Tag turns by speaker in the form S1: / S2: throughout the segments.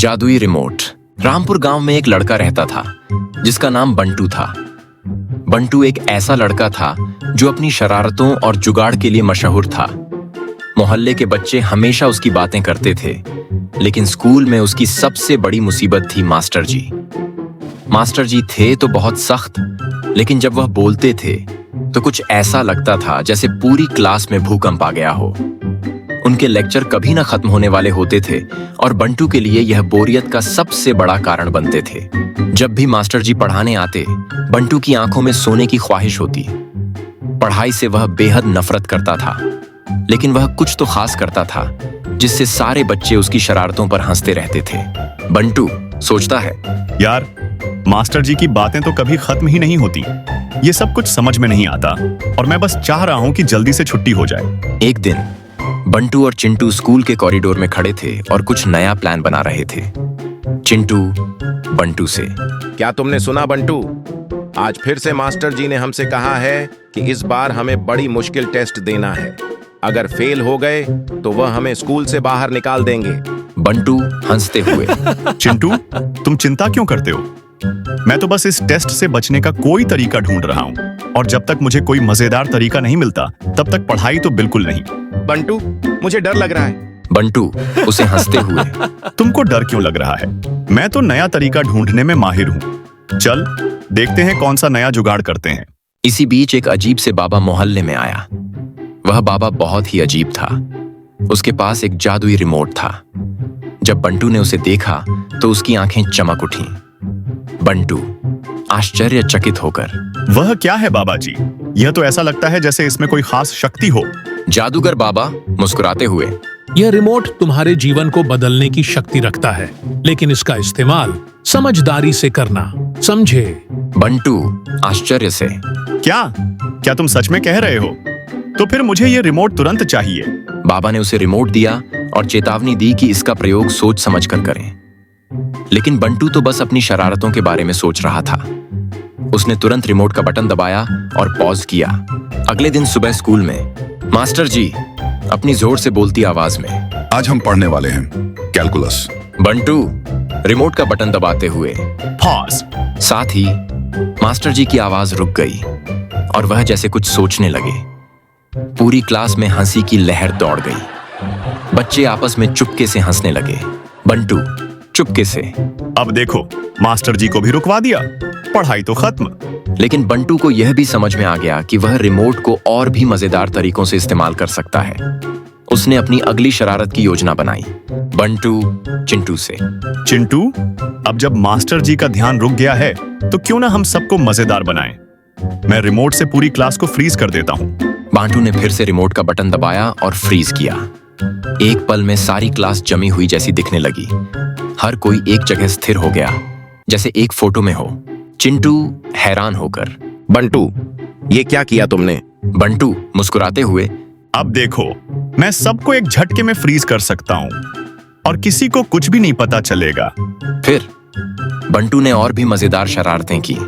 S1: जादुई रिमोट। रामपुर गांव में एक लड़का रहता था जिसका नाम बंटू था। बंटू एक ऐसा लड़का था जो अपनी शरारतों और जुगाड़ के लिए मशहूर था। मोहल्ले के बच्चे हमेशा उसकी बातें करते थे, लेकिन स्कूल में उसकी सबसे बड़ी मुसीबत थी मास्टर जी। मास्टर जी थे तो बहुत सख्त, लेकिन जब वह बोलते थे तो कुछ ऐसा लगता था जैसे पूरी क्लास में भूकंप आ गया हो। उनके लेक्चर कभी ना खत्म होने वाले होते थे और बंटू के लिए यह बोरियत का सबसे बड़ा कारण बनते थे। जब भी मास्टर जी पढ़ाने आते, बंटू की आंखों में सोने की ख्वाहिश होती। पढ़ाई से वह बेहद नफरत करता था, लेकिन वह कुछ तो खास करता था जिससे सारे बच्चे उसकी शरारतों पर हंसते रहते थे। बंटू सोचता है,
S2: यार, मास्टर जी की बातें तो कभी खत्म ही नहीं होती। ये सब कुछ समझ में नहीं आता और मैं बस चाह रहा हूं कि जल्दी से छुट्टी हो जाए।
S1: एक दिन बंटू और चिंटू स्कूल के कॉरिडोर में खड़े थे और कुछ नया प्लान बना रहे थे। चिंटू बंटू से,
S3: क्या तुमने सुना बंटू? आज फिर से मास्टर जी ने हमसे कहा है कि इस बार हमें बड़ी मुश्किल टेस्ट देना है। अगर फेल हो गए तो वह हमें स्कूल से बाहर निकाल देंगे।
S1: बंटू हंसते हुए,
S2: चिंटू, तुम चिंता क्यों करते हो? मैं तो बस इस टेस्ट से बचने का कोई तरीका ढूंढ रहा हूं और जब तक मुझे कोई मजेदार तरीका नहीं मिलता तब तक पढ़ाई तो बिल्कुल नहीं।
S3: बंटू, मुझे डर लग रहा है।
S1: बंटू उसे हंसते हुए,
S2: तुमको डर क्यों लग रहा है? मैं तो नया तरीका ढूंढने में माहिर हूं। चल देखते हैं कौन सा नया जुगाड़ करते हैं।
S1: इसी बीच एक अजीब से बाबा मोहल्ले में आया। वह बाबा बहुत ही अजीब था। उसके पास एक जादुई रिमोट था। जब बंटू ने उसे देखा तो उसकी आंखें चमक उठीं। बंटू आश्चर्यचकित होकर,
S2: वह क्या है बाबा जी? यह तो ऐसा लगता है जैसे इसमें कोई खास शक्ति हो।
S1: जादूगर बाबा मुस्कुराते हुए,
S4: यह रिमोट तुम्हारे जीवन को बदलने की शक्ति रखता है, लेकिन इसका इस्तेमाल समझदारी से करना, समझे?
S1: बंटू आश्चर्य से,
S2: क्या तुम सच में कह रहे हो? तो फिर मुझे ये रिमोट तुरंत चाहिए।
S1: बाबा ने उसे रिमोट दिया और चेतावनी दी कि इसका प्रयोग सोच समझकर करें। लेकिन बंटू तो बस अपनी शरारतों के बारे में सोच रहा था। उसने तुरंत रिमोट का बटन दबाया और पॉज किया। अगले दिन सुबह स्कूल में मास्टर जी अपनी जोर से बोलती आवाज में,
S5: आज हम पढ़ने वाले हैं कैलकुलस।
S1: बंटू रिमोट का बटन दबाते हुए,
S2: पॉज।
S1: साथ ही मास्टर जी की आवाज रुक गई और वह जैसे कुछ सोचने लगे। पूरी क्लास में हंसी की लहर दौड़ गई। बच्चे आपस में चुपके से हंसने लगे। बंटू चुपके से,
S2: अब देखो, मास्टर जी को भी रुकवा दिया, पढ़ाई तो खत्म।
S1: लेकिन बंटू को यह भी समझ में आ गया कि वह रिमोट को और भी मजेदार तरीकों से इस्तेमाल कर सकता है। उसने अपनी अगली शरारत की योजना बनाई। बंटू चिंटू से,
S2: चिंटू, अब जब मास्टर जी का ध्यान रुक गया है तो क्यों ना हम सबको मजेदार बनाएं। मैं रिमोट से पूरी क्लास को फ्रीज कर देता हूं।
S1: बंटू ने फिर से रिमोट का बटन दबाया और फ्रीज किया। एक पल में सारी क्लास जमी हुई जैसी दिखने लगी। हर कोई एक जगह स्थिर हो गया, जैसे एक फोटो में हो। चिंटू हैरान होकर,
S3: बंटू, ये क्या किया तुमने?
S1: बंटू मुस्कुराते हुए,
S2: अब देखो, मैं सबको एक झटके में फ्रीज कर सकता हूं और किसी को कुछ भी नहीं पता चलेगा।
S1: फिर बंटू ने और भी मजेदार शरारतें की।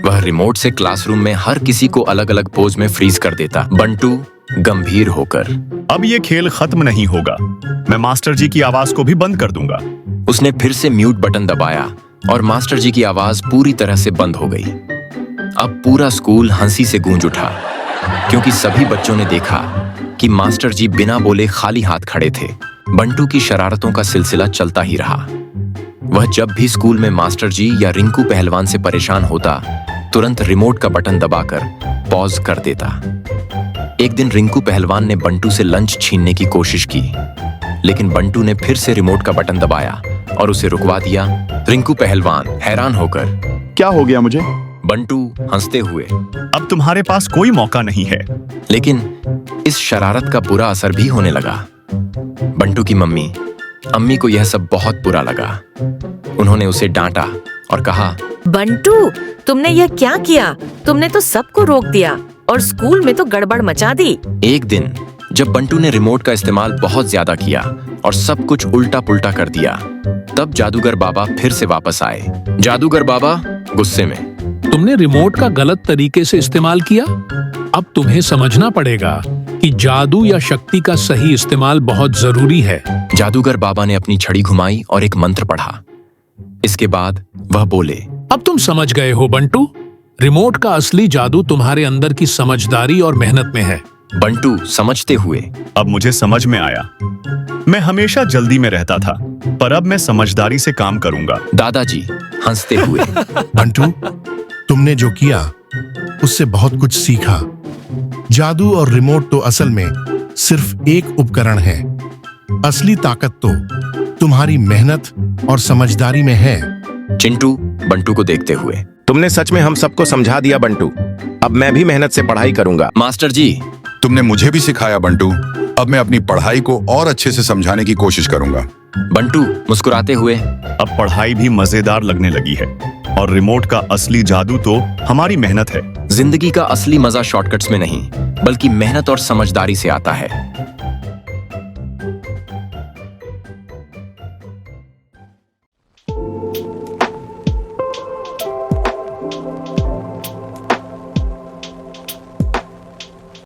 S1: वह रिमोट से क्लासरूम में हर किसी को अलग अलग पोज में फ्रीज कर देता। बंटू गंभीर होकर,
S2: अब ये खेल खत्म नहीं होगा। मैं मास्टर जी की आवाज को भी बंद कर दूंगा।
S1: उसने फिर से म्यूट बटन दबाया और मास्टर जी की आवाज पूरी तरह से बंद हो गई। अब पूरा स्कूल हंसी से गूंज उठा, क्योंकि सभी बच्चों ने देखा कि मास्टर जी बिना बोले खाली हाथ खड़े थे। बंटू की शरारतों का सिलसिला चलता ही रहा। वह जब भी स्कूल में मास्टर जी या रिंकू पहलवान से परेशान होता, तुरंत रिमोट का बटन दबाकर पॉज कर देता। एक दिन रिंकू पहलवान ने बंटू से लंच छीनने की कोशिश की, लेकिन बंटू ने फिर से रिमोट का बटन दबाया और उसे रुकवा दिया। रिंकू पहलवान हैरान होकर,
S5: क्या हो गया मुझे?
S1: बंटू हंसते हुए,
S2: अब तुम्हारे पास कोई मौका नहीं है।
S1: लेकिन इस शरारत का बुरा असर भी होने लगा। बंटू की अम्मी को यह सब बहुत बुरा लगा। उन्होंने उसे डांटा और कहा,
S6: बंटू, तुमने यह क्या किया? तुमने तो सबको रोक दिया और स्कूल में तो गड़बड़ मचा दी।
S1: एक दिन जब बंटू ने रिमोट का इस्तेमाल बहुत ज्यादा किया और सब कुछ उल्टा पुल्टा कर दिया, तब जादूगर बाबा फिर से वापस आए। जादूगर बाबा गुस्से में,
S4: तुमने रिमोट का गलत तरीके से इस्तेमाल किया। अब तुम्हें समझना पड़ेगा कि जादू या शक्ति का सही इस्तेमाल बहुत जरूरी है।
S1: जादूगर बाबा ने अपनी छड़ी घुमाई और एक मंत्र पढ़ा। इसके बाद वह बोले,
S4: अब तुम समझ गए हो बंटू, रिमोट का असली जादू तुम्हारे अंदर की समझदारी और मेहनत में है।
S1: बंटू समझते हुए,
S2: अब मुझे समझ में आया। मैं हमेशा जल्दी में रहता था, पर अब मैं समझदारी से काम करूंगा।
S1: दादाजी हंसते हुए,
S7: बंटू, तुमने जो किया उससे बहुत कुछ सीखा। जादू और रिमोट तो असल में सिर्फ एक उपकरण है। असली ताकत तो तुम्हारी मेहनत और समझदारी में है।
S1: चिंटू बंटू को देखते हुए,
S3: तुमने सच में हम सबको समझा दिया बंटू। अब मैं भी मेहनत से पढ़ाई करूंगा।
S1: मास्टर जी,
S5: तुमने मुझे भी सिखाया बंटू। अब मैं अपनी पढ़ाई को और अच्छे से समझाने की कोशिश करूंगा।
S1: बंटू मुस्कुराते हुए,
S2: अब पढ़ाई भी मजेदार लगने लगी है और रिमोट का असली जादू तो हमारी मेहनत है।
S1: जिंदगी का असली मजा शॉर्टकट्स में नहीं, बल्कि मेहनत और समझदारी से आता है।